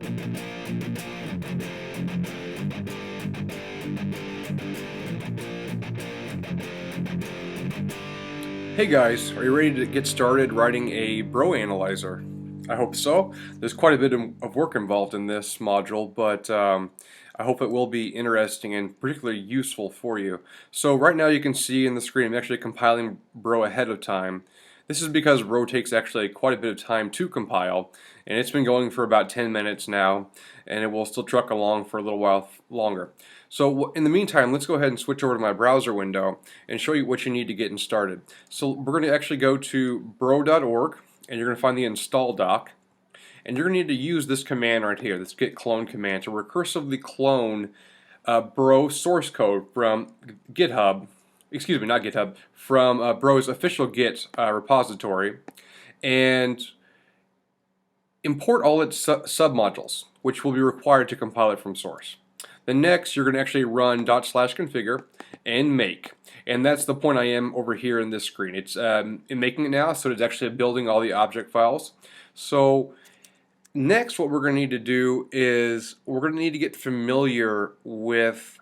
Hey guys, are you ready to get started writing a bro analyzer? I hope so. There's quite a bit of work involved in this module, but I hope it will be interesting and particularly useful for you. So right now you can see in the screen I'm actually compiling bro ahead of time. This is because bro takes actually quite a bit of time to compile, and it's been going for about 10 minutes now, and it will still truck along for a little while longer. So in the meantime, let's go ahead and switch over to my browser window and show you what you need to get started. So we're going to actually go to bro.org, and you're going to find the install doc, and you're going to need to use this command right here, this git clone command, to recursively clone bro source code from GitHub, excuse me, not GitHub, from bro's official Git repository, and import all its submodules, which will be required to compile it from source. Then next, you're going to actually run /configure and make. And that's the point I am over here in this screen. It's in making it now, so it's actually building all the object files. So next, what we're going to need to do is we're going to need to get familiar with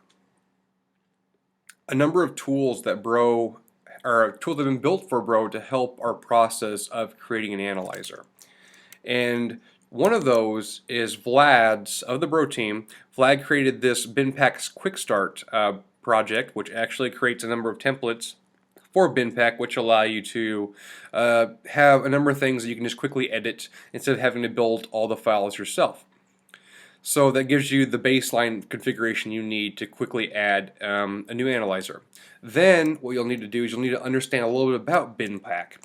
a number of tools that Bro, or tools that have been built for Bro to help our process of creating an analyzer. And one of those is Vlad's, of the Bro team. Vlad created this BinPack's Quick Start project, which actually creates a number of templates for BinPack, which allow you to have a number of things that you can just quickly edit instead of having to build all the files yourself. So that gives you the baseline configuration you need to quickly add a new analyzer. Then what you'll need to do is you'll need to understand a little bit about BinPack.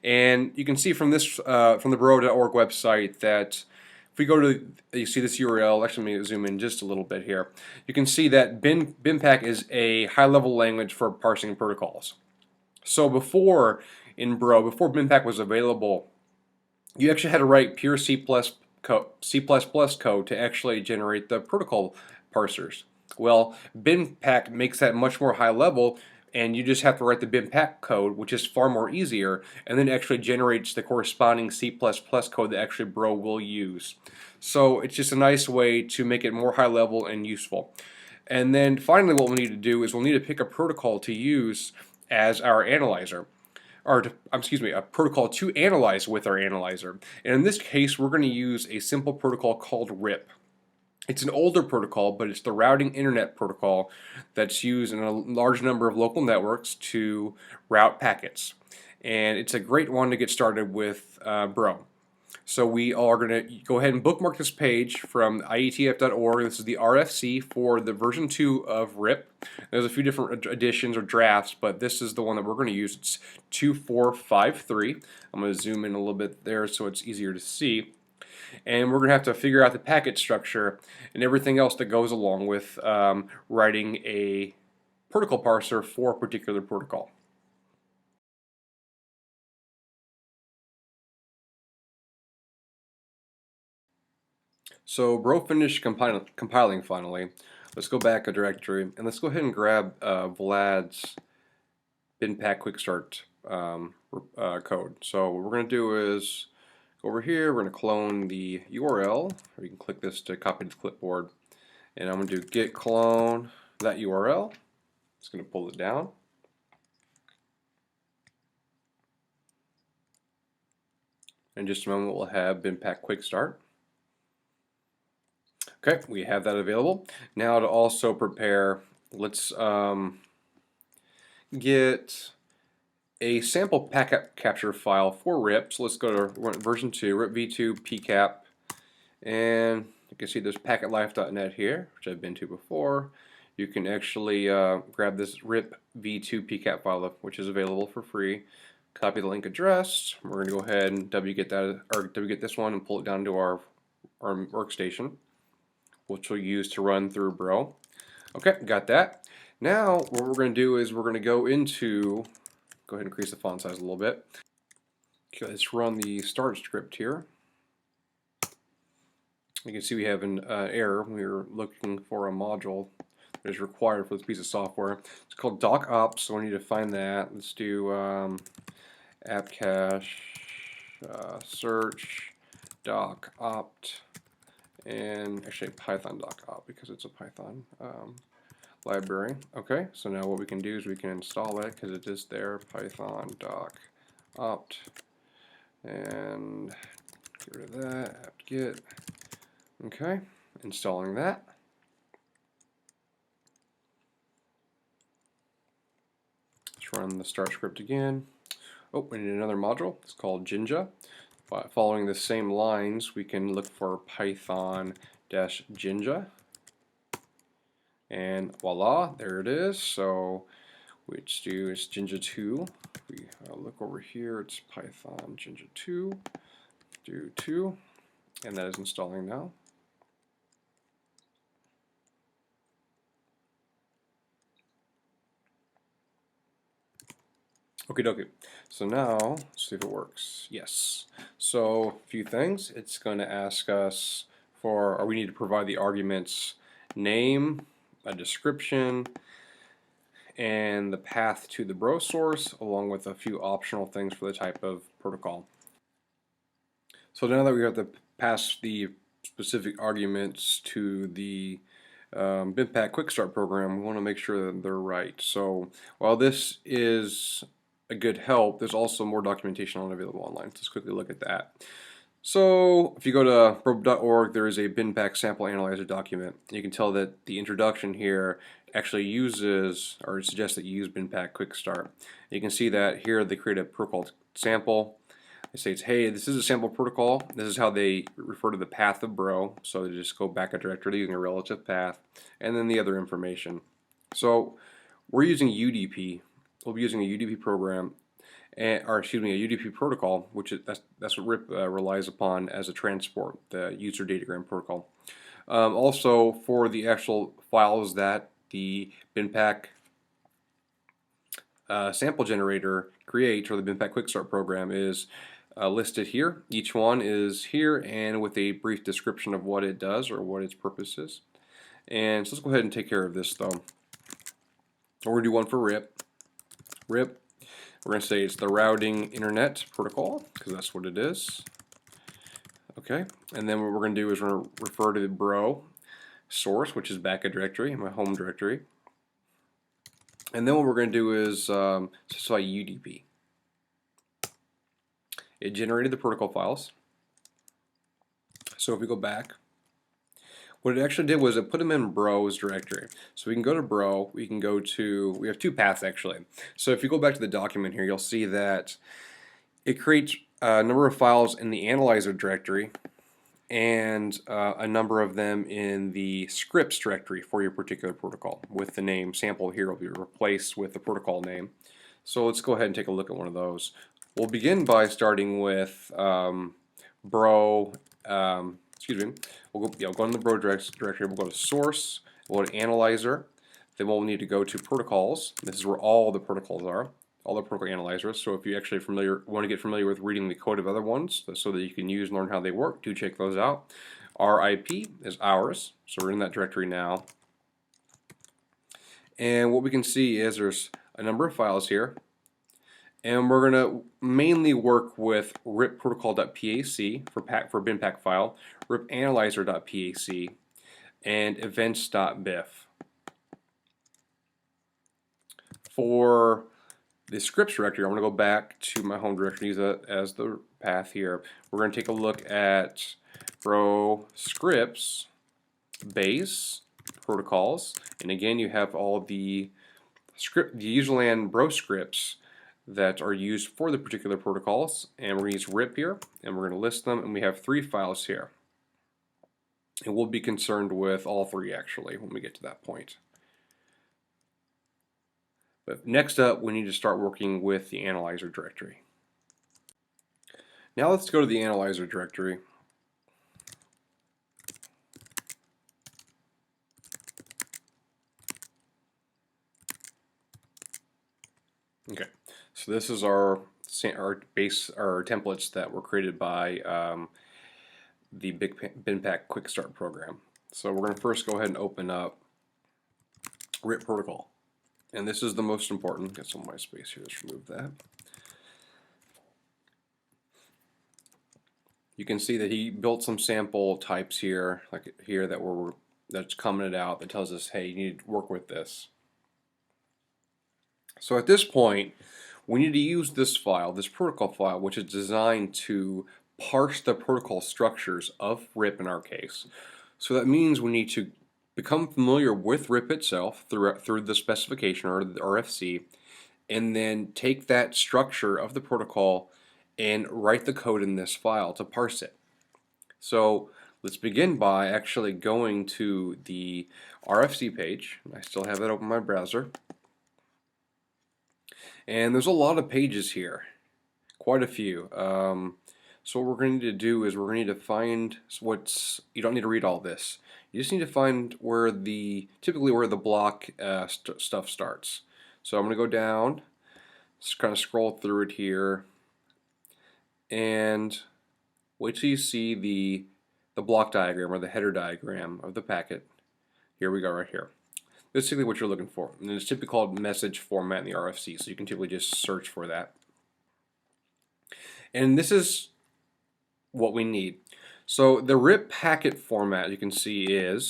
And you can see from this from the bro.org website that if we go to, you see this URL, actually let me zoom in just a little bit here. You can see that BinPack is a high-level language for parsing protocols. So before BinPack was available, you actually had to write pure C++ code to actually generate the protocol parsers. Well, BinPack makes that much more high level, and you just have to write the BinPack code, which is far more easier, and then it actually generates the corresponding C++ code that actually Bro will use. So it's just a nice way to make it more high level and useful. And then finally what we'll need to do is we'll need to pick a protocol to use as our analyzer. Or excuse me, a protocol to analyze with our analyzer. And in this case, we're going to use a simple protocol called RIP. It's an older protocol, but it's the routing internet protocol that's used in a large number of local networks to route packets. And it's a great one to get started with Bro. So we are going to go ahead and bookmark this page from ietf.org. This is the RFC for the version 2 of RIP. There's a few different editions or drafts, but this is the one that we're going to use. It's 2453. I'm going to zoom in a little bit there so it's easier to see. And we're going to have to figure out the packet structure and everything else that goes along with writing a protocol parser for a particular protocol. So Bro finished compiling finally. Let's go back a directory and let's go ahead and grab Vlad's BinPack Quick Start code. So what we're going to do is go over here, we're going to clone the URL, or you can click this to copy to clipboard, and I'm going to do git clone that URL. It's going to pull it down. In just a moment we'll have BinPack Quick Start. Okay, we have that available. Now to also prepare, let's get a sample packet capture file for RIP. So let's go to version 2, RIP v2 pcap, and you can see there's packetlife.net here, which I've been to before. You can actually grab this RIP v2 pcap file, which is available for free. Copy the link address. We're going to go ahead and wget this one and pull it down to our workstation, which we'll use to run through Bro. Okay, got that. Now what we're going to do is we're going to go ahead and increase the font size a little bit. Okay, let's run the start script here. You can see we have an error. We're looking for a module that is required for this piece of software. It's called doc-opt, so we need to find that. Let's do app cache search doc-opt and actually python.op because it's a Python library. Okay, so now what we can do is we can install it because it is there, python.opt, and get rid of that, apt-get. Okay, installing that. Let's run the start script again. Oh, we need another module. It's called Jinja. Following the same lines, we can look for python-jinja. And voila, there it is. So which do is Jinja 2. We look over here, it's Python Jinja 2, do 2, and that is installing now. Okie dokie. So now, let's see if it works. Yes. So, a few things. It's going to ask us for, or we need to provide the arguments name, a description, and the path to the bro source, along with a few optional things for the type of protocol. So now that we have to pass the specific arguments to the BIMPAC Quick Start program, we want to make sure that they're right. So while this is a good help, there's also more documentation available online. Let's quickly look at that. So if you go to probe.org, there is a BIMPAC sample analyzer document. You can tell that the introduction here actually uses, or suggests that you use BIMPAC Quick Start. You can see that here they create a protocol sample. It states, hey, this is a sample protocol. This is how they refer to the path of bro. So they just go back a directory using a relative path, and then the other information. So we're using UDP. We'll be using a UDP program, or excuse me, a UDP protocol, which is that's what RIP relies upon as a transport, the user datagram protocol. Also, for the actual files that the BIMPAC sample generator creates, or the BIMPAC Quick Start program, is listed here. Each one is here and with a brief description of what it does or what its purpose is. And so let's go ahead and take care of this though. We're going to do one for RIP. RIP, we're going to say it's the routing internet protocol because that's what it is. Okay, and then what we're going to do is we're going to refer to the bro source, which is back a directory, my home directory. And then what we're going to do is specify UDP. It generated the protocol files. So if we go back, what it actually did was it put them in bro's directory. So we can go to bro, we can go to, we have two paths actually. So if you go back to the document here, you'll see that it creates a number of files in the analyzer directory and a number of them in the scripts directory for your particular protocol, with the name sample here will be replaced with the protocol name. So let's go ahead and take a look at one of those. We'll begin by starting with bro, we'll go in the bro directory, we'll go to source, we'll go to analyzer, then we'll need to go to protocols. This is where all the protocols are, all the protocol analyzers. So if you actually want to get familiar with reading the code of other ones so that you can use and learn how they work, do check those out. Our IP is ours, so we're in that directory now. And what we can see is there's a number of files here. And we're going to mainly work with ripprotocol.pac for BIMPAC file, ripanalyzer.pac, and events.bif. For the scripts directory, I'm going to go back to my home directory, use that as the path here. We're going to take a look at bro scripts, base, protocols, and again you have all the userland bro scripts that are used for the particular protocols, and we're going to use RIP here, and we're going to list them, and we have 3 files here. And we'll be concerned with all 3 actually when we get to that point. But next up, we need to start working with the analyzer directory. Now let's go to the analyzer directory. Okay, so this is our templates that were created by the BIMPAC Quick Start program. So we're going to first go ahead and open up RIP protocol, and this is the most important. Get some white space here. Let's remove that. You can see that he built some sample types here, like here that's commented out that tells us, hey, you need to work with this. So at this point, we need to use this file, this protocol file, which is designed to parse the protocol structures of RIP in our case. So that means we need to become familiar with RIP itself through the specification or the RFC, and then take that structure of the protocol and write the code in this file to parse it. So let's begin by actually going to the RFC page. I still have it open in my browser. And there's a lot of pages here, quite a few. So what we're going to do is we're going to need to find you don't need to read all this. You just need to find typically where the block stuff starts. So I'm going to go down, just kind of scroll through it here, and wait till you see the block diagram or the header diagram of the packet. Here we go, right here. Basically what you're looking for. And it's typically called message format in the RFC, so you can typically just search for that. And this is what we need. So the RIP packet format, you can see, and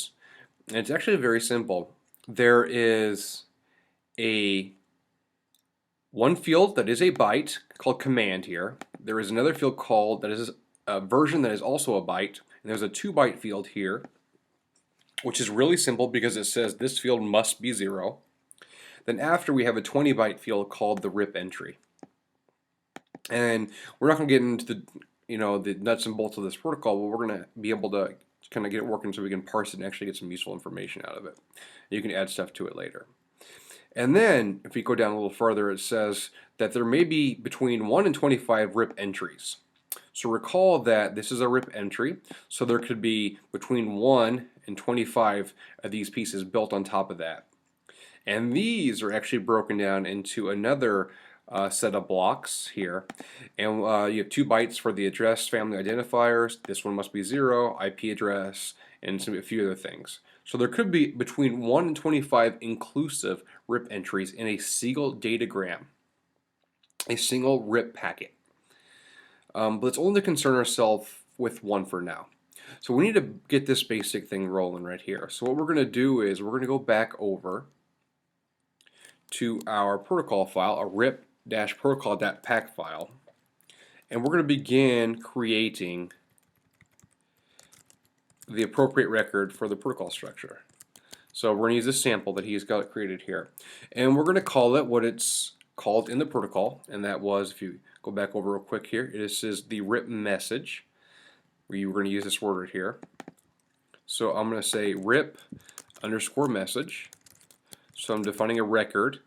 it's actually very simple. There is one field that is a byte called command here. There is another field that is a version that is also a byte. And there's a 2-byte field here, which is really simple because it says this field must be 0. Then after we have a 20-byte field called the RIP entry. And we're not going to get into the nuts and bolts of this protocol, but we're going to be able to kind of get it working so we can parse it and actually get some useful information out of it. You can add stuff to it later. And then if we go down a little further, it says that there may be between 1 and 25 RIP entries. So recall that this is a RIP entry, so there could be between 1 and 25 of these pieces built on top of that. And these are actually broken down into another set of blocks here. And you have 2 bytes for the address family identifiers. This one must be 0, IP address, and a few other things. So there could be between 1 and 25 inclusive RIP entries in a single datagram, a single RIP packet. But let's only concern ourselves with one for now. So we need to get this basic thing rolling right here. So what we're going to do is we're going to go back over to our protocol file, a rip-protocol.pack file, and we're going to begin creating the appropriate record for the protocol structure. So we're going to use this sample that he's got created here, and we're going to call it what it's called in the protocol, and that was, if you go back over real quick here, this is the RIP message. We're going to use this word right here. So I'm going to say RIP_message. So I'm defining a record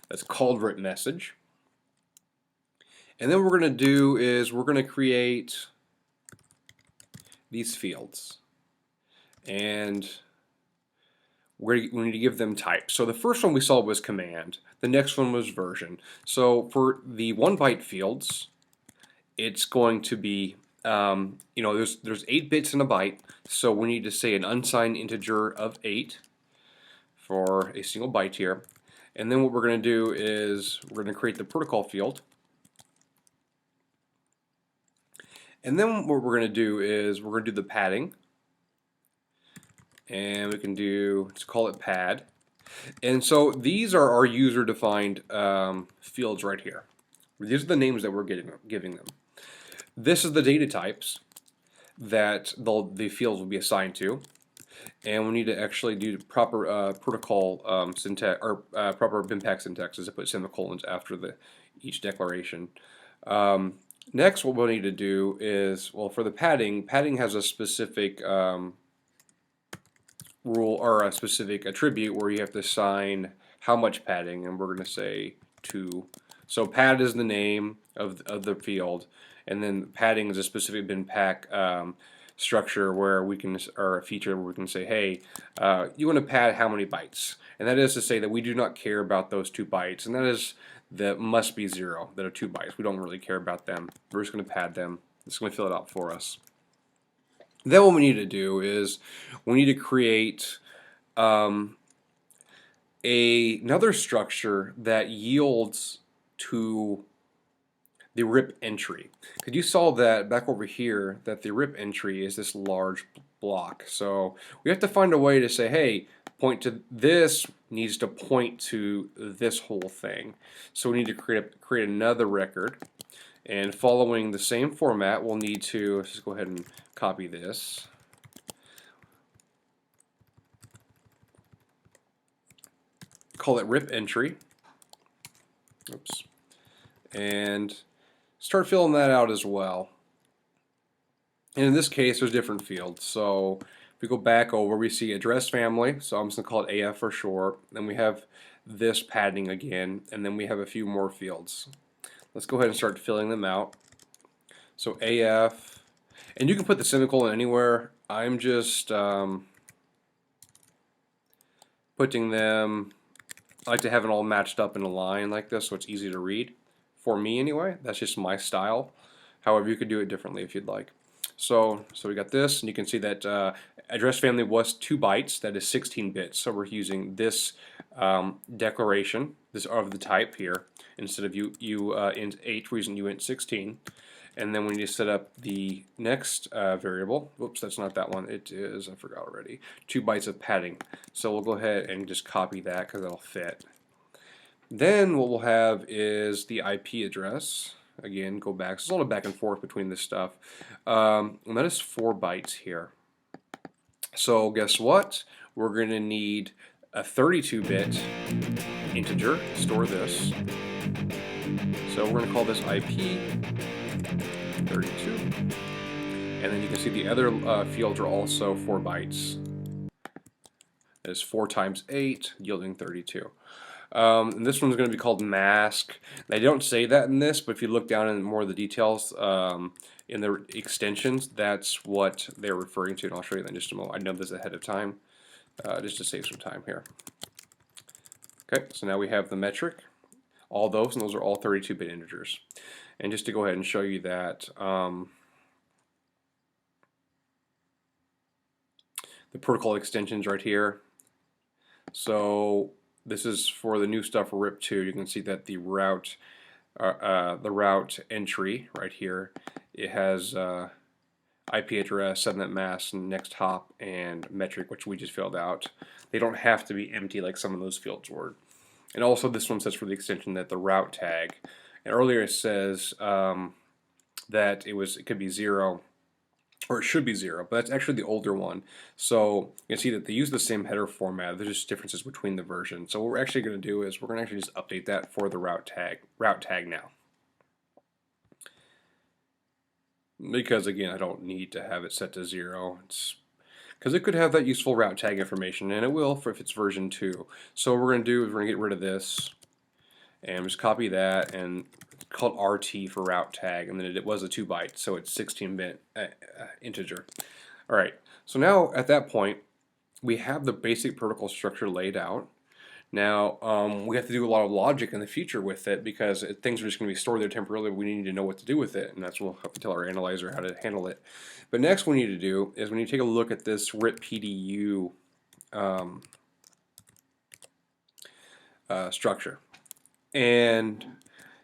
that's called RIP message. And then what we're going to do is we're going to create these fields. And we need to give them types. So the first one we saw was command. The next one was version. So for the 1-byte fields, it's going to be, there's 8 bits in a byte. So we need to say an unsigned integer of 8 for a single byte here. And then what we're going to do is we're going to create the protocol field. And then what we're going to do is we're going to do the padding. And we can let's call it pad. And so these are our user-defined fields right here. These are the names that we're giving them. This is the data types that the fields will be assigned to. And we need to actually do proper protocol syntax, or proper BIMPAC syntax, is to put semicolons after each declaration. Next, what we'll need to do is, well, for the padding has a specific rule or a specific attribute where you have to assign how much padding, and we're going to say 2. So pad is the name of the field, and then padding is a specific BIMPAC structure where we can, or a feature where we can say, hey, you want to pad how many bytes? And that is to say that we do not care about those 2 bytes, and that must be 0, that are 2 bytes. We don't really care about them. We're just going to pad them. It's going to fill it out for us. Then what we need to do is we need to create another structure that yields to the RIP entry. Because you saw that back over here that the RIP entry is this large block. So we have to find a way to say, hey, point to this needs to point to this whole thing. So we need to create another record. And following the same format, we'll need to, let's just go ahead and copy this. Call it RIP entry. Oops. And start filling that out as well. And in this case, there's different fields. So if we go back over, we see address family. So I'm just going to call it AF for short. Then we have this padding again, and then we have a few more fields. Let's go ahead and start filling them out. So AF, and you can put the semicolon anywhere. I'm just putting them, I like to have it all matched up in a line like this so it's easy to read. For me anyway, that's just my style. However, you could do it differently if you'd like. So we got this, and you can see that address family was 2 bytes, that is 16 bits. So we're using this declaration, this of the type here, instead of int 8, we're using uint 16. And then we need to set up the next variable. Whoops, that's not that one. It is, I forgot already, 2 bytes of padding. So we'll go ahead and just copy that because that'll fit. Then what we'll have is the IP address. Again, go back. So it's a little back and forth between this stuff. And that is 4 bytes here. So guess what? We're going to need a 32-bit integer to store this. So we're going to call this IP 32. And then you can see the other fields are also 4 bytes. That is 4 times 8, yielding 32. And this one's going to be called mask. They don't say that in this, but if you look down in more of the details in the extensions, that's what they're referring to, and I'll show you that in just a moment. I know this ahead of time, just to save some time here. Okay, so now we have the metric, all those, and those are all 32-bit integers. And just to go ahead and show you that, the protocol extensions right here. So this is for the new stuff for RIP2. You can see that the route entry right here, it has IP address, subnet mask, next hop, and metric, which we just filled out. They don't have to be empty like some of those fields were. And also this one says for the extension that the route tag. And earlier it says that it could be 0, or it should be 0, but that's actually the older one. So you can see that they use the same header format. There's just differences between the versions. So what we're actually going to do is we're going to actually just update that for the route tag now. Because again, I don't need to have it set to 0. Because it could have that useful route tag information, and it will if it's version 2. So what we're going to do is we're going to get rid of this and just copy that, and it's called RT for route tag, and then it was a 2 byte, so it's 16-bit integer. Alright, so now at that point we have the basic protocol structure laid out. Now we have to do a lot of logic in the future with it, because things are just going to be stored there temporarily, but we need to know what to do with it, and that's what we'll have to tell our analyzer how to handle it. But next what we need to do is we need to take a look at this RIP PDU structure. And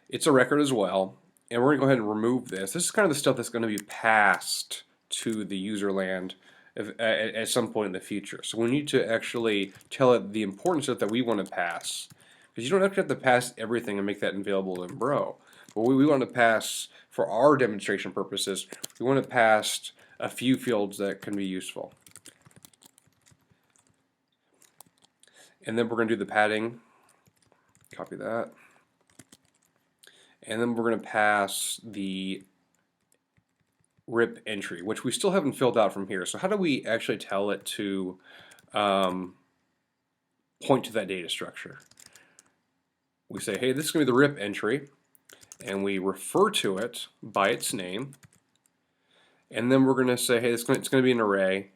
it's a record as well, and we're going to go ahead and remove this. This is kind of the stuff that's going to be passed to the user land at some point in the future. So we need to actually tell it the important stuff that we want to pass, because you don't actually have to pass everything and make that available in Bro. But we want to pass, for our demonstration purposes, we want to pass a few fields that can be useful. And then we're going to do the padding. Copy that. And then we're going to pass the RIP entry, which we still haven't filled out from here. So how do we actually tell it to point to that data structure? We say, hey, this is going to be the RIP entry, and we refer to it by its name. And then we're going to say, hey, it's going to be an array.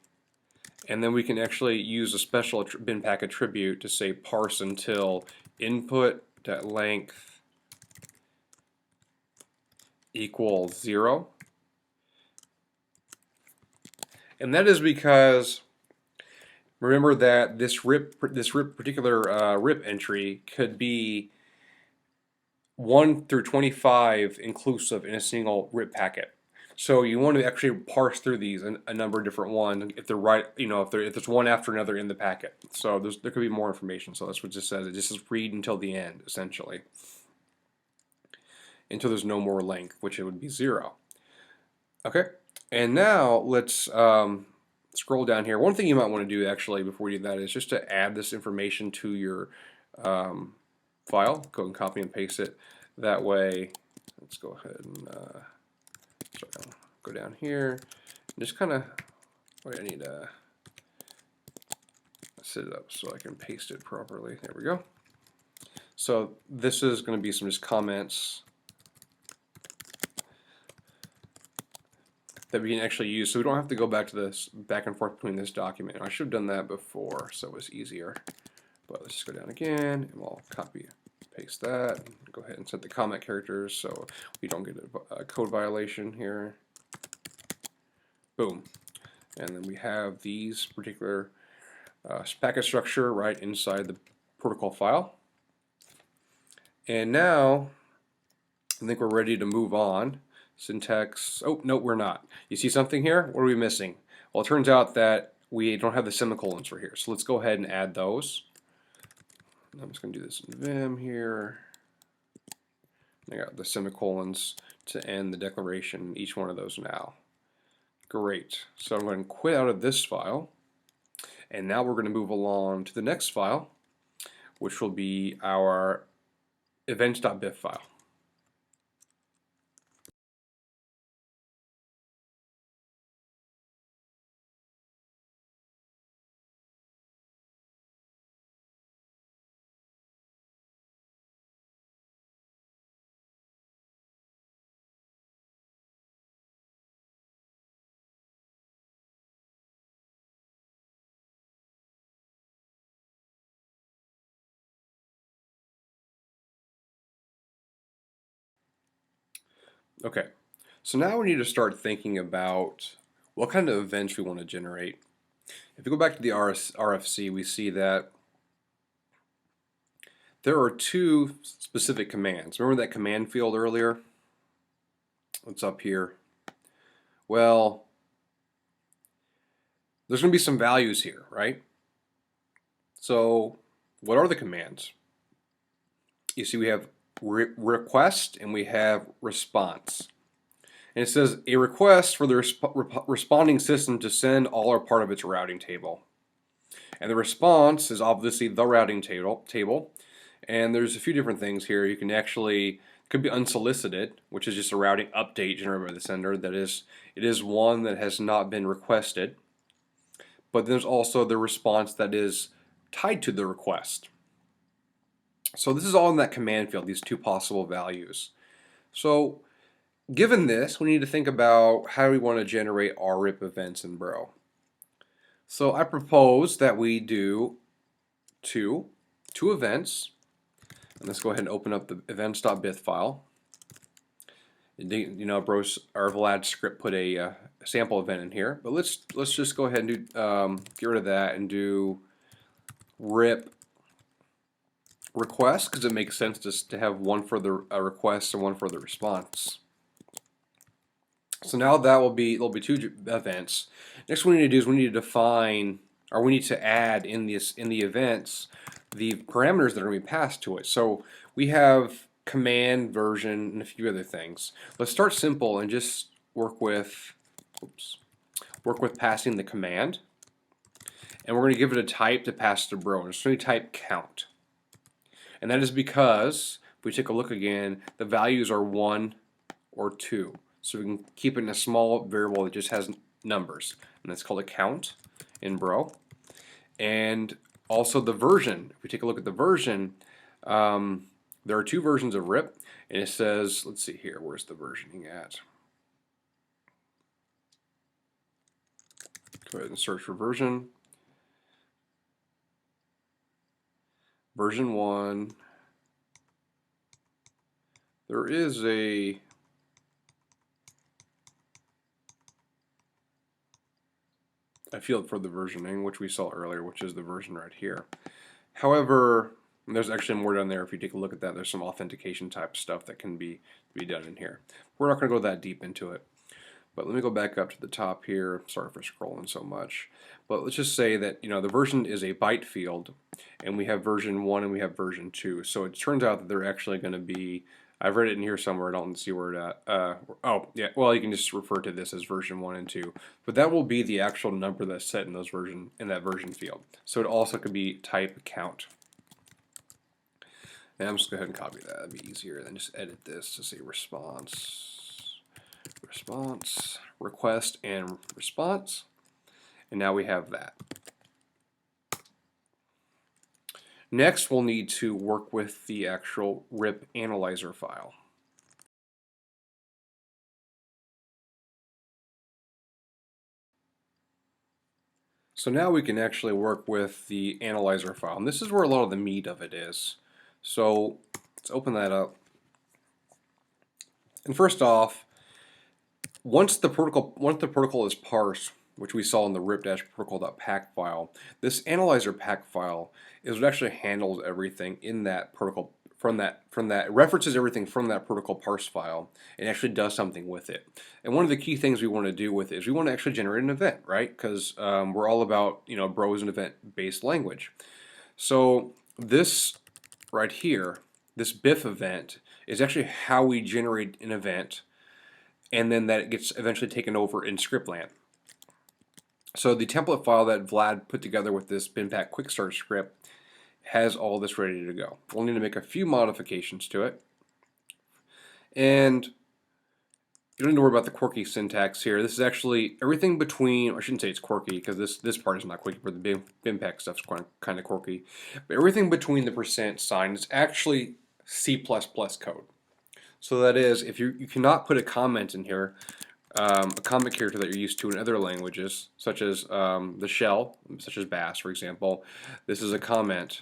And then we can actually use a special bin pack attribute to say parse until input.length equals 0. And that is because remember that this particular RIP entry could be 1 through 25 inclusive in a single RIP packet. So you want to actually parse through these a number of different ones if they're right, if there's one after another in the packet. So there could be more information. So that's what it just says. It just says read until the end, essentially, until there's no more length, which it would be 0. Okay, and now let's scroll down here. One thing you might want to do actually before you do that is just to add this information to your file. Go and copy and paste it. That way, let's go ahead and go down here. And just kind of, wait, I need to set it up so I can paste it properly. There we go. So this is going to be some just comments that we can actually use, so we don't have to go back to this back and forth between this document. I should have done that before, so it was easier. But let's just go down again, and we'll copy, paste that. Go ahead and set the comment characters so we don't get a code violation here. Boom. And then we have these particular packet structure right inside the protocol file. And now I think we're ready to move on. Syntax, oh, no, we're not. You see something here? What are we missing? Well, it turns out that we don't have the semicolons for here. So let's go ahead and add those. I'm just going to do this in Vim here. I got the semicolons to end the declaration, each one of those now. Great. So I'm going to quit out of this file. And now we're going to move along to the next file, which will be our events.bif file. Okay, so now we need to start thinking about what kind of events we want to generate. If you go back to the RFC, we see that there are two specific commands. Remember that command field earlier? What's up here? Well, there's going to be some values here, right? So what are the commands? You see we have request and we have response. And it says a request for the responding system to send all or part of its routing table. And the response is obviously the routing table. And there's a few different things here. You can actually, could be unsolicited, which is just a routing update generated by the sender. That is, it is one that has not been requested. But there's also the response that is tied to the request. So this is all in that command field, these two possible values. So given this, we need to think about how we want to generate our RIP events in Bro. So I propose that we do two events. And let's go ahead and open up the events.bif file. Bro's or Vlad script put a sample event in here, but let's just go ahead and do get rid of that and do RIP request, because it makes sense just to have one for the request and one for the response. So now there'll be two events. Next, what we need to do is we need to define, or we need to add in the events the parameters that are going to be passed to it. So we have command, version, and a few other things. Let's start simple and just work with passing the command, and we're going to give it a type to pass to Bro. And it's going to type count, and that is because if we take a look again, the values are 1 or 2. So we can keep it in a small variable that just has numbers, and that's called a count in Bro. And also the version. If we take a look at the version, there are two versions of RIP, and it says, let's see here, where's the versioning at? Go ahead and search for version. Version 1. There is a field for the versioning, which we saw earlier, which is the version right here. However, And there's actually more down there. If you take a look at that, there's some authentication type stuff that can be done in here. We're not going to go that deep into it. But let me go back up to the top here. Sorry for scrolling so much. But let's just say that, you know, the version is a byte field, and we have version 1 and we have version 2. So it turns out that they're actually going to be, I've read it in here somewhere, I don't see where it at. Oh, yeah, well, you can just refer to this as version 1 and 2. But that will be the actual number that's set in that version field. So it also could be type count. And I'm just going to go ahead and copy that. That'd be easier than just edit this to say response, request, and response. And now we have that. Next, we'll need to work with the actual RIP analyzer file. So now we can actually work with the analyzer file. And this is where a lot of the meat of it is. So let's open that up. And first off, once the protocol is parsed, which we saw in the rip-protocol.pack file, this analyzer pack file is what actually handles everything in that protocol from that it references everything from that protocol parse file and actually does something with it. And one of the key things we want to do with it is we want to actually generate an event, right? Because we're all about, you know, Bro is an event-based language. So this right here, this BIF event, is actually how we generate an event, and then that gets eventually taken over in scriptland. So the template file that Vlad put together with this binpack quick start script has all this ready to go. We'll need to make a few modifications to it. And you don't need to worry about the quirky syntax here. This is actually everything between, I shouldn't say it's quirky because this part is not quirky, but the binpack stuff's kind of quirky. But everything between the percent sign is actually C++ code. So that is, if you cannot put a comment in here, a comment character that you're used to in other languages, such as the shell, such as Bass, for example. This is a comment,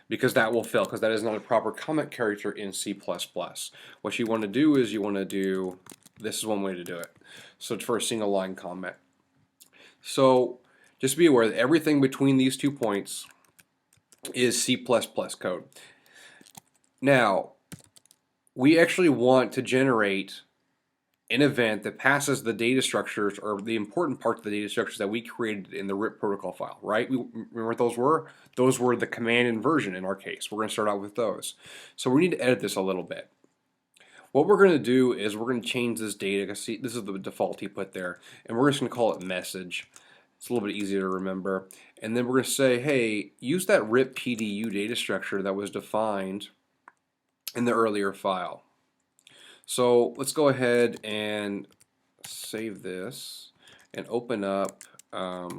because that will fail, because that is not a proper comment character in C++. What you want to do is this is one way to do it. So it's for a single line comment. So just be aware that everything between these 2 points is C++ code. Now, we actually want to generate an event that passes the data structures, or the important parts of the data structures that we created in the RIP protocol file, right? Remember what those were? Those were the command inversion in our case. We're going to start out with those. So we need to edit this a little bit. What we're going to do is we're going to change this data. See, this is the default he put there, and we're just going to call it message. It's a little bit easier to remember. And then we're going to say, hey, use that RIP PDU data structure that was defined in the earlier file. So let's go ahead and save this and open up, what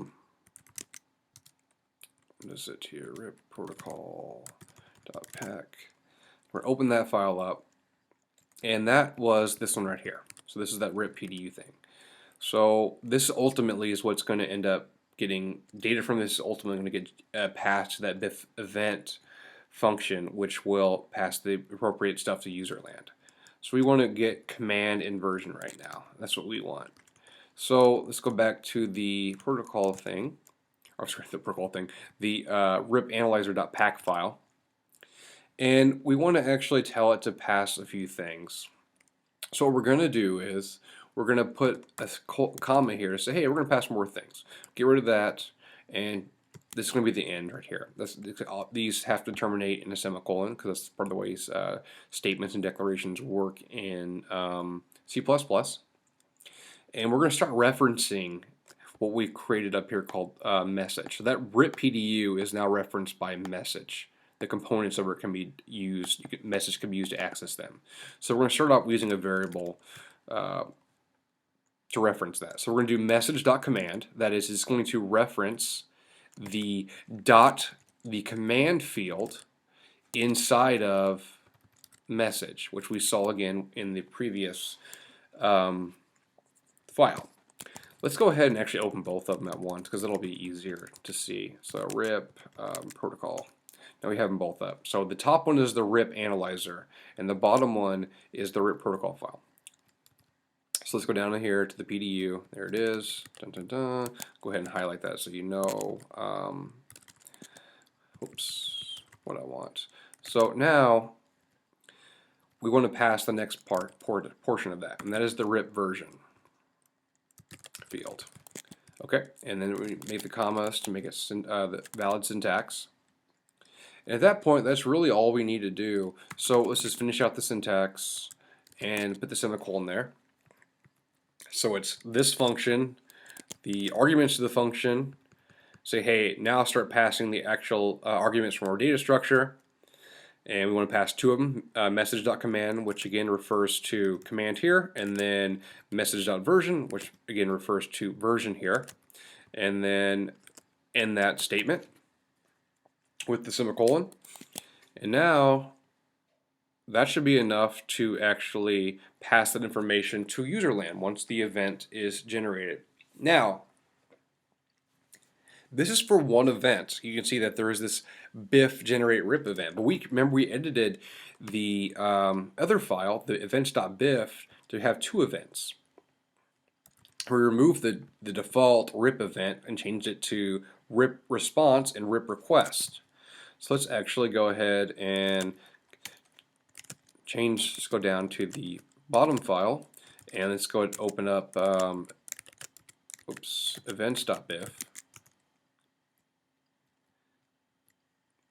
is it here, RIP protocol.pack. We're going to open that file up, and that was this one right here. So this is that RIP PDU thing. So this ultimately is what's going to end up getting, data from this is ultimately going to get passed to that BIF event function, which will pass the appropriate stuff to userland. So we want to get command inversion right now. That's what we want. So let's go back to the protocol thing, or sorry, the protocol thing, the RIP analyzer.pack file. And we want to actually tell it to pass a few things. So what we're going to do is we're going to put a comma here to say, hey, we're going to pass more things. Get rid of that, and this is going to be the end right here. These have to terminate in a semicolon because that's part of the ways statements and declarations work in C++. And we're going to start referencing what we've created up here called message. So that RIP PDU is now referenced by message. The components of it can be used, message can be used to access them. So we're going to start off using a variable to reference that. So we're going to do message.command. That is, it's going to reference the command field inside of message, which we saw again in the previous file. Let's go ahead and actually open both of them at once because it'll be easier to see. So RIP protocol. Now we have them both up. So the top one is the RIP analyzer, and the bottom one is the RIP protocol file. So let's go down here to the PDU. There it is. Dun, dun, dun. Go ahead and highlight that so you know. Oops. what I want. So now we want to pass the next portion of that, and that is the RIP version field. Okay, and then we make the commas to make it the valid syntax. And at that point, that's really all we need to do. So let's just finish out the syntax and put the semicolon there. So it's this function, the arguments to the function, say, hey, now start passing the actual arguments from our data structure. And we want to pass two of them, message.command, which again refers to command here, and then message.version, which again refers to version here. And then end that statement with the semicolon. And now that should be enough to actually pass that information to userland once the event is generated. Now, this is for one event. You can see that there is this BIF generate RIP event, but remember we edited the other file, the events.bif, to have two events. We removed the default RIP event and changed it to RIP response and RIP request. So let's actually go ahead and let's go down to the bottom file, and let's go ahead and open up events.bif.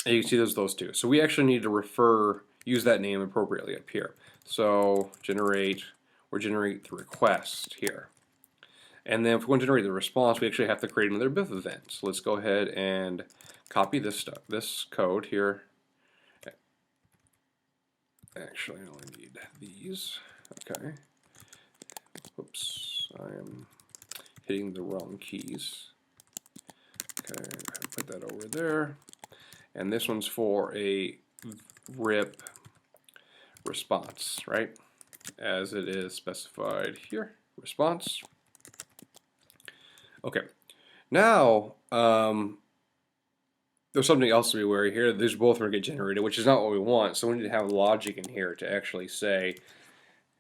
And you can see there's those two. So we actually need to use that name appropriately up here. So generate the request here. And then if we want to generate the response, we actually have to create another BIF event. So let's go ahead and copy this code here. Actually, I only need these. Okay. Oops, I am hitting the wrong keys. Okay, put that over there. And this one's for a RIP response, right? As it is specified here, response. Okay, now there's something else to be wary here. These both are going to get generated, which is not what we want. So we need to have logic in here to actually say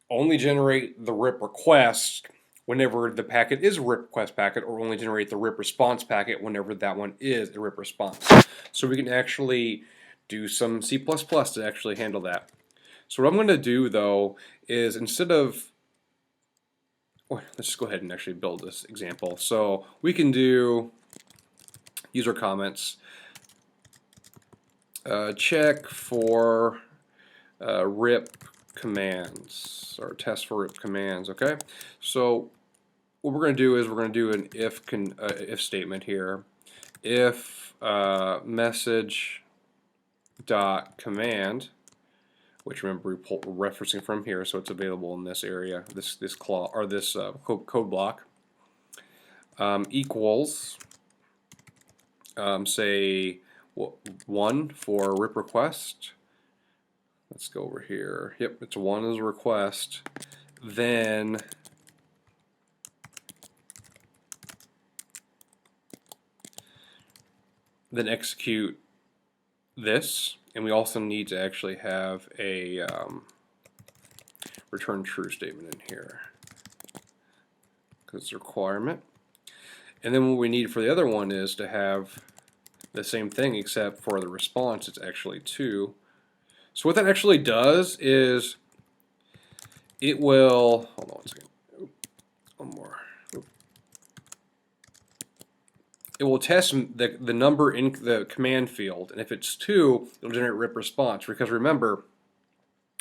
only generate the RIP request whenever the packet is a RIP request packet, or only generate the RIP response packet whenever that one is a RIP response. So we can actually do some C++ to actually handle that. So what I'm going to do though is instead of, let's just go ahead and actually build this example. So we can do user comments, check for RIP commands, or test for RIP commands. Okay, so what we're going to do is we're going to do an if statement here. If message dot command, which remember we're referencing from here, so it's available in this area, this clause or this code block, equals say 1 for RIP request. Let's go over here. Yep, it's 1 as a request. Then execute this, and we also need to actually have a return true statement in here because it's a requirement. And then what we need for the other one is to have the same thing, except for the response it's actually 2. So what that actually does is it will, hold on one second, one more. It will test the number in the command field, and if it's 2, it'll generate RIP response. Because remember,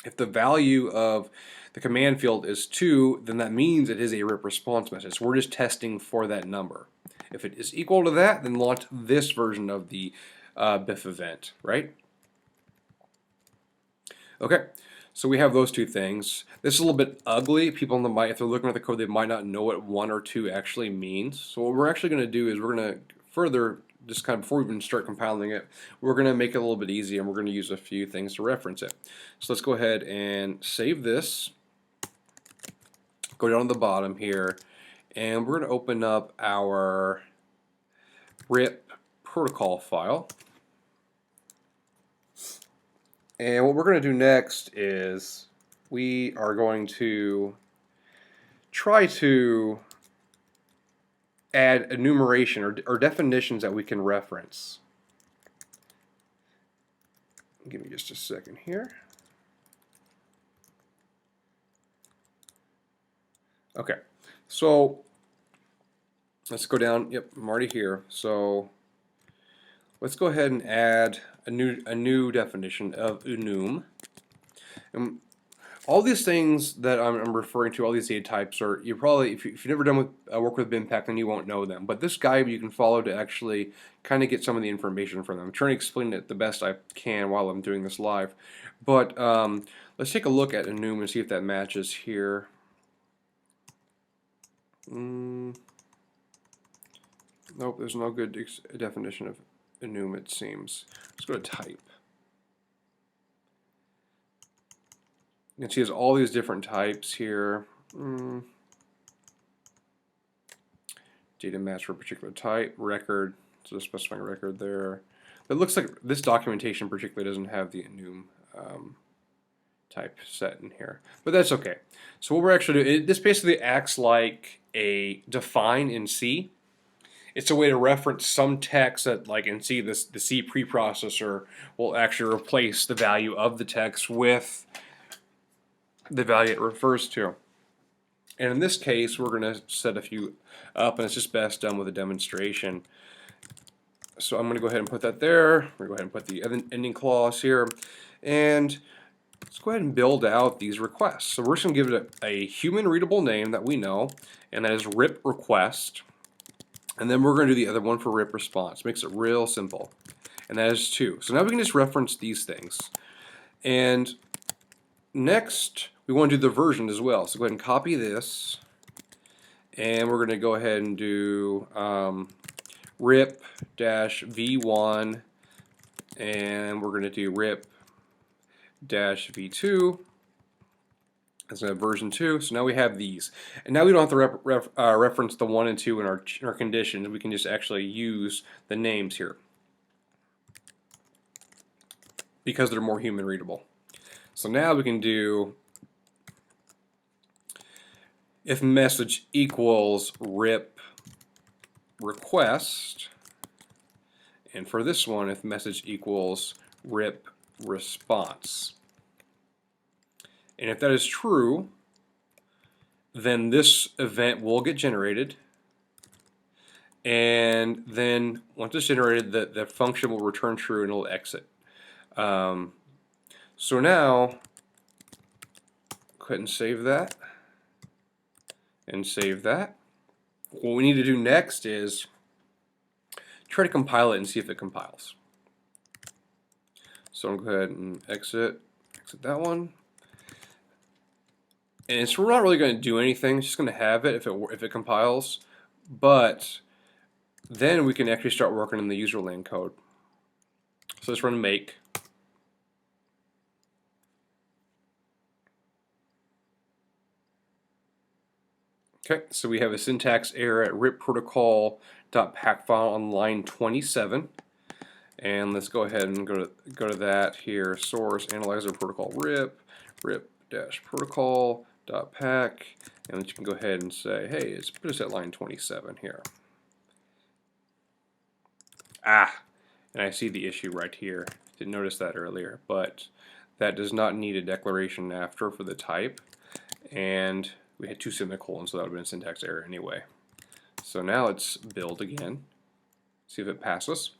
if the value of the command field is 2, then that means it is a RIP response message. So we're just testing for that number. If it is equal to that, then launch this version of the BIF event, right? Okay, so we have those two things. This is a little bit ugly. People if they're looking at the code, they might not know what 1 or 2 actually means. So what we're actually going to do is we're going to further, just kind of before we even start compiling it, we're going to make it a little bit easy, and we're going to use a few things to reference it. So let's go ahead and save this. Go down to the bottom here, and we're going to open up our RIP protocol file. And what we're going to do next is we are going to try to add enumeration or definitions that we can reference. Give me just a second here. Okay, so let's go down. Yep, I'm already here. So let's go ahead and add a new definition of enum. And all these things that I'm referring to, all these data types, are you probably, if you've never done with work with BIMPAC, then you won't know them. But this guide you can follow to actually kind of get some of the information from them. I'm trying to explain it the best I can while I'm doing this live. But let's take a look at enum and see if that matches here. Nope, there's no good definition of enum, it seems. Let's go to type. You can see there's all these different types here. Data match for a particular type, record, so specifying record there. But it looks like this documentation particularly doesn't have the enum type set in here, but that's okay. So what we're actually doing, this basically acts like a define in C. It's a way to reference some text that, like in C, the C preprocessor will actually replace the value of the text with the value it refers to. And in this case, we're going to set a few up, and it's just best done with a demonstration. So I'm going to go ahead and put that there. We're going to go ahead and put the ending clause here. And let's go ahead and build out these requests. So we're just going to give it a human readable name that we know, and that is rip request. And then we're going to do the other one for rip response. Makes it real simple. And that is 2. So now we can just reference these things. And next, we want to do the version as well. So go ahead and copy this. And we're going to go ahead and do rip-v1. And we're going to do rip-v2. That's version 2. So now we have these. And now we don't have to reference the 1 and 2 in our conditions. We can just actually use the names here because they're more human readable. So now we can do if message equals rip request, and for this one, if message equals rip response. And if that is true, then this event will get generated, and then once it's generated, the function will return true and it'll exit. So now, go ahead and save that, and save that. What we need to do next is try to compile it and see if it compiles. So I'm going to go ahead and exit that one. And so we're not really going to do anything, it's just going to have it if it compiles. But then we can actually start working in the userland code. So let's run make. Okay, so we have a syntax error at ripprotocol.pack file on line 27. And let's go ahead and go to that here. Source analyzer protocol rip-protocol.pack, and you can go ahead and say, hey, it's put us at line 27 here. And I see the issue right here. Didn't notice that earlier, but that does not need a declaration after for the type, and we had 2 semicolons, so that would have been a syntax error anyway. So now let's build again, see if it passes.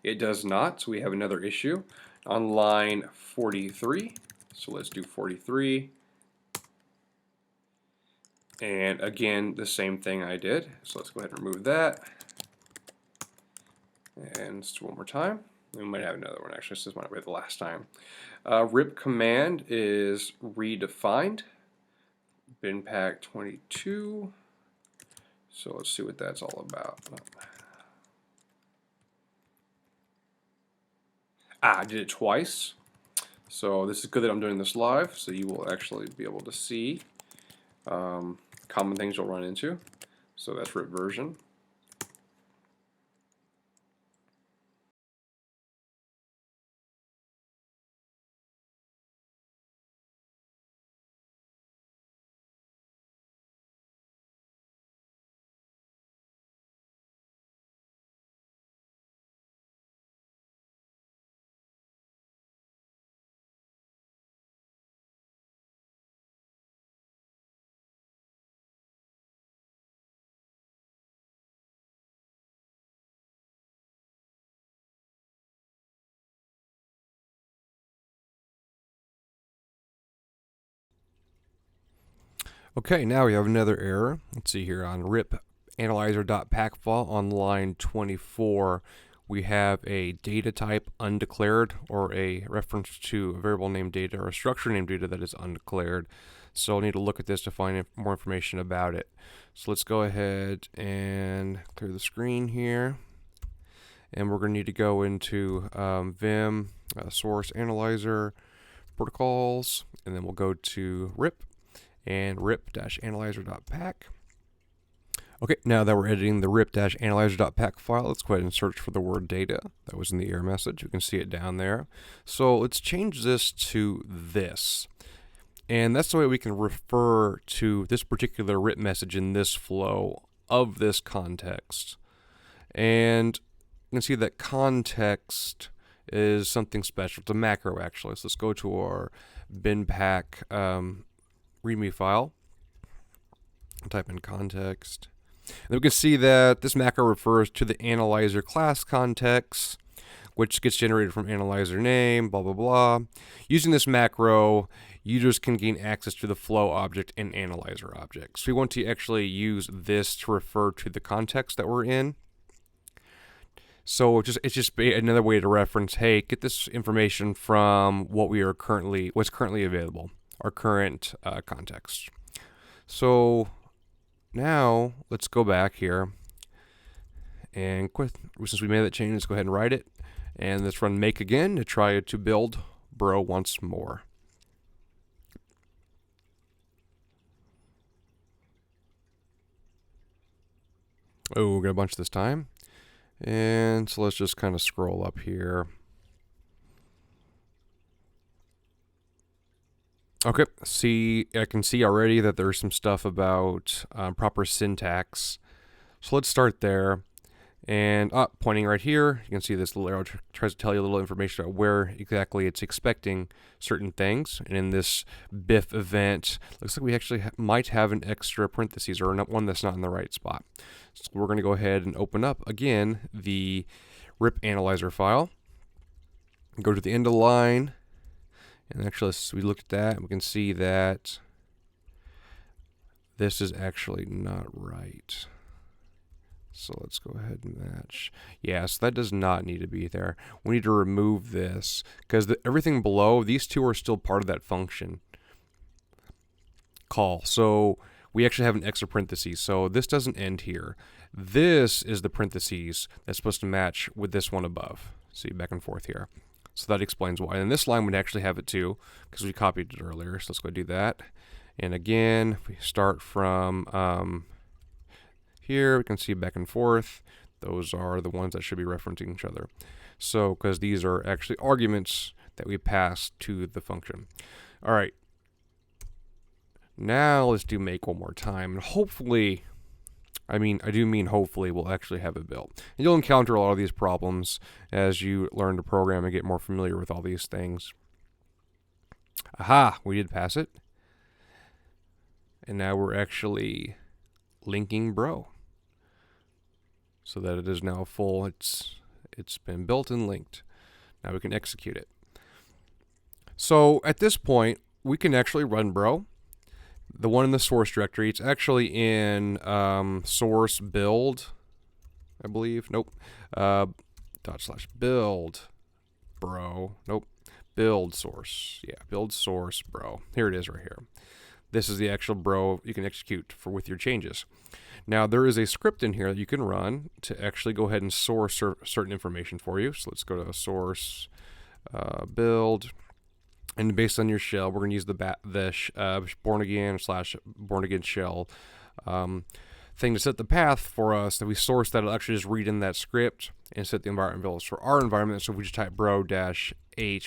It does not, so we have another issue on line 43. So let's do 43. And again, the same thing I did. So let's go ahead and remove that. And just one more time. We might have another one actually, so this might be the last time. Rip command is redefined. BinPack 22. So let's see what that's all about. I did it twice. So this is good that I'm doing this live, so you will actually be able to see common things you'll run into. So that's rip version. Okay, now we have another error. Let's see here on rip analyzer.pack file on line 24. We have a data type undeclared, or a reference to a variable named data or a structure named data that is undeclared. So I'll need to look at this to find more information about it. So let's go ahead and clear the screen here. And we're going to need to go into Vim, source analyzer, protocols, and then we'll go to rip and rip-analyzer.pack. Okay, now that we're editing the rip-analyzer.pack file, let's go ahead and search for the word data. That was in the error message. You can see it down there. So let's change this to this. And that's the way we can refer to this particular rip message in this flow of this context. And you can see that context is something special. It's a macro, actually. So let's go to our binpack README file. Type in context. And we can see that this macro refers to the analyzer class context, which gets generated from analyzer name, blah, blah, blah. Using this macro, users can gain access to the flow object and analyzer objects. So we want to actually use this to refer to the context that we're in. So it's just another way to reference, hey, get this information from what's currently available, our current context. So now let's go back here and since we made that change, let's go ahead and write it. And let's run make again to try to build bro once more. Oh, we got a bunch this time. And so let's just kind of scroll up here. Okay, I can see already that there's some stuff about proper syntax. So let's start there. And pointing right here, you can see this little arrow tries to tell you a little information about where exactly it's expecting certain things. And in this BIF event, looks like we actually might have an extra parentheses, or one that's not in the right spot. So we're going to go ahead and open up again the rip analyzer file. Go to the end of the line. And actually, we look at that, and we can see that this is actually not right. So let's go ahead and match. Yeah, so that does not need to be there. We need to remove this, because everything below, these two are still part of that function call. So we actually have an extra parentheses. So this doesn't end here. This is the parentheses that's supposed to match with this one above. See, back and forth here. So that explains why. And this line would actually have it too, because we copied it earlier. So let's go do that. And again, we start from here. We can see back and forth. Those are the ones that should be referencing each other. So, because these are actually arguments that we pass to the function. All right. Now let's do make one more time. And hopefully, I do mean hopefully, we'll actually have it built. And you'll encounter a lot of these problems as you learn to program and get more familiar with all these things. Aha, we did pass it. And now we're actually linking bro, so that it is now full. It's been built and linked. Now we can execute it. So at this point, we can actually run bro. The one in the source directory, it's actually in source build, I believe. Nope. /build bro. Nope. Build source. Yeah, build source bro. Here it is right here. This is the actual bro you can execute with your changes. Now, there is a script in here that you can run to actually go ahead and source certain information for you. So let's go to source build. And based on your shell, we're going to use the born again shell thing to set the path for us that we source. That'll actually just read in that script and set the environment variables for our environment. So if we just type bro-h,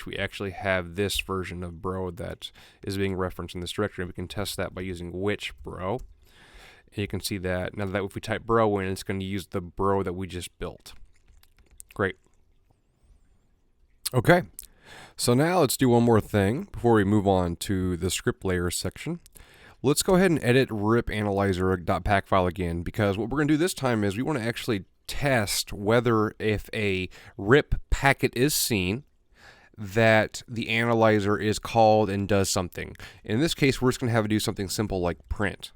we actually have this version of bro that is being referenced in this directory. And we can test that by using which bro. And you can see that now that if we type bro in, it's going to use the bro that we just built. Great. Okay. So now let's do one more thing before we move on to the script layers section. Let's go ahead and edit rip-analyzer.pack file again, because what we're going to do this time is we want to actually test whether if a rip packet is seen, that the analyzer is called and does something. In this case, we're just going to have it do something simple like print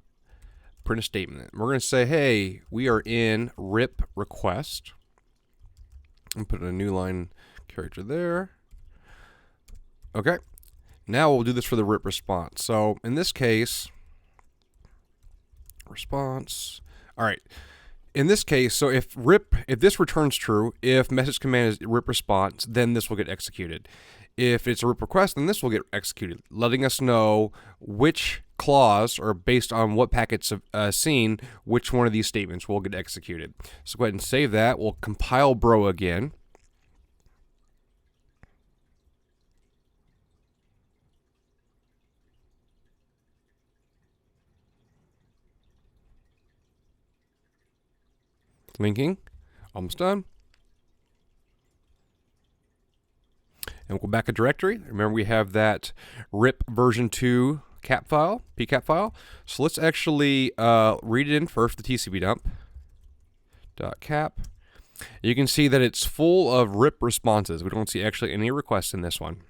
a statement. We're going to say, hey, we are in RIP request, and put a new line character there. Okay. Now we'll do this for the RIP response. So in this case, response. All right. In this case, so if this returns true, if message command is RIP response, then this will get executed. If it's a RIP request, then this will get executed, letting us know which clause, or based on what packets seen, which one of these statements will get executed. So go ahead and save that. We'll compile bro again. Linking, almost done. And we'll go back a directory. Remember, we have that RIP version 2 cap file, pcap file. So let's actually read it in first, the TCP dump. .cap. You can see that it's full of RIP responses. We don't see actually any requests in this one.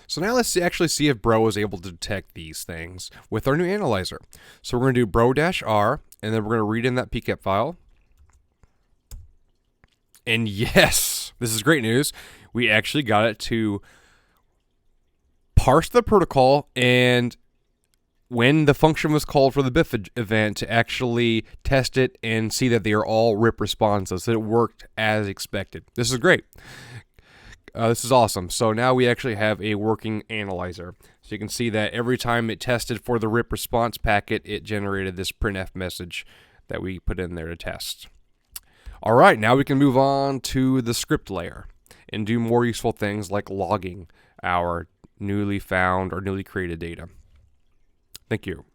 So now let's actually see if bro is able to detect these things with our new analyzer. So we're going to do bro-r, and then we're going to read in that pcap file. And yes, this is great news. We actually got it to parse the protocol, and when the function was called for the BIF event, to actually test it and see that they are all RIP responses, that it worked as expected. This is great. This is awesome. So now we actually have a working analyzer. So you can see that every time it tested for the RIP response packet, it generated this printf message that we put in there to test. All right, now we can move on to the script layer and do more useful things like logging our newly found or newly created data. Thank you.